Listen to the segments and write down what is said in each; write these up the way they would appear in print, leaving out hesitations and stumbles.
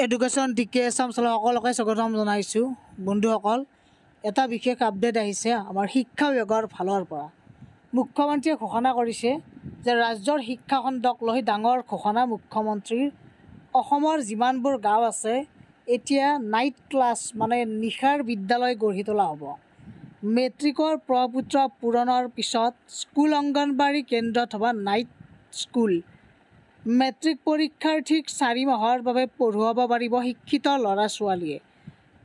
Education decay Assam সকলকে স্বাগতম জনাইছোঁ। বন্ধুসকল, এটা বিশেষ আপডেট আহিছে আমাৰ শিক্ষা বিভাগৰ ফালৰ পৰা। মুখ্যমন্ত্ৰীয়ে ঘোষণা কৰিছে যে ৰাজ্যৰ শিক্ষাখণ্ডক লৈ ডাঙৰ ঘোষণা মুখ্যমন্ত্ৰীৰ। অসমৰ যিমানবোৰ গাঁও আছে এতিয়া নাইট ক্লাছ মানে নিশাৰ বিদ্যালয় গঢ়ি তোলা হ'ব। মেট্ৰিকৰ প্ৰপত্ৰ পূৰণৰ পিছত স্কুল অংগনবাড়ী কেন্দ্ৰত হ'ব নাইট স্কুল। মেট্ৰিক পৰীক্ষাৰ্থীক 4 মাহৰ বাবে পঢ়ুৱাব পাৰিব শিক্ষিত ল'ৰা ছোৱালীয়ে।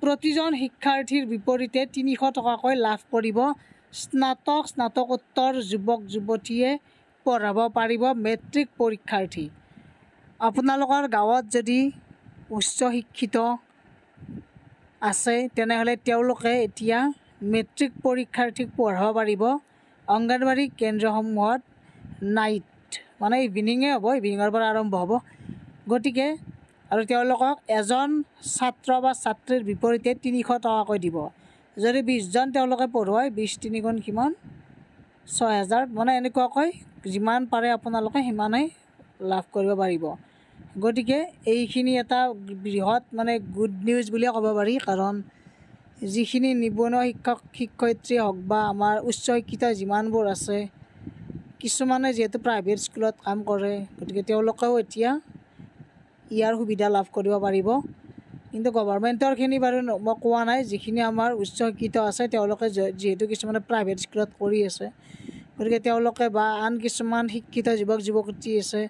প্ৰতিজন শিক্ষাৰ্থীৰ বিপৰীতে 300 টকাকৈ লাভ কৰিব স্নাতকোত্তৰ যুৱক যুৱতীয়ে পঢ়াব পাৰিব মেট্ৰিক পৰীক্ষাৰ্থী। আপোনালোকৰ গাঁৱত যদি উচ্চ শিক্ষিত আছে তেনেহ'লে তেওঁলোকে এতিয়া মেট্ৰিক পৰীক্ষাৰ্থীক পঢ়াব পাৰিব অংগনবাড়ী কেন্দ্ৰসমূহত নাইট মানে ইভিনিঙে হ'ব, ইভিনিঙৰ পৰা আৰম্ভ হ'ব। গতিকে আৰু তেওঁলোকক এজন ছাত্ৰ বা ছাত্ৰীৰ বিপৰীতে 300 টকাকৈ দিব। যদি 20জন তেওঁলোকে পঢ়ুৱায় 20 × 3 = কিমান 6000, মানে এনেকুৱাকৈ যিমান পাৰে আপোনালোকে সিমানেই লাভ কৰিব পাৰিব। গতিকে এইখিনি এটা বৃহৎ মানে গুড নিউজ বুলিয়ে ক'ব পাৰি, কাৰণ যিখিনি নিবনুৱা শিক্ষক শিক্ষয়িত্ৰী হওক বা আমাৰ উচ্চ শিক্ষিত যিমানবোৰ আছে, কিছুমানে যিহেতু প্ৰাইভেট স্কুলত কাম কৰে, গতিকে তেওঁলোকেও এতিয়া ইয়াৰ সুবিধা লাভ কৰিব পাৰিব। কিন্তু গভৰ্ণমেণ্টৰখিনি বাৰু মই কোৱা নাই, যিখিনি আমাৰ উচ্চ শিক্ষিত আছে তেওঁলোকে যিহেতু কিছুমানে প্ৰাইভেট স্কুলত কৰি আছে, গতিকে তেওঁলোকে বা আন কিছুমান শিক্ষিত যুৱক যুৱতী আছে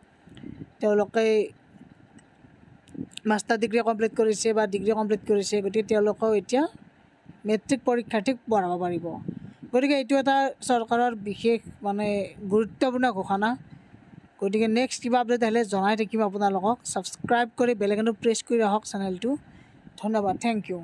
তেওঁলোকে মাষ্টাৰ ডিগ্ৰী কমপ্লিট কৰিছে বা ডিগ্ৰী কমপ্লিট কৰিছে, গতিকে তেওঁলোকেও এতিয়া মেট্ৰিক পৰীক্ষাৰ্থীক পঢ়াব পাৰিব। গতিকে এইটো এটা চৰকাৰৰ বিশেষ মানে গুৰুত্বপূৰ্ণ ঘোষণা। গতিকে নেক্সট কিবা আপডেট আহিলে জনাই থাকিম আপোনালোকক। ছাবস্ক্ৰাইব কৰি বেল আইকনটো প্ৰেছ কৰি ৰাখক চেনেলটো। ধন্যবাদ, থেংক ইউ।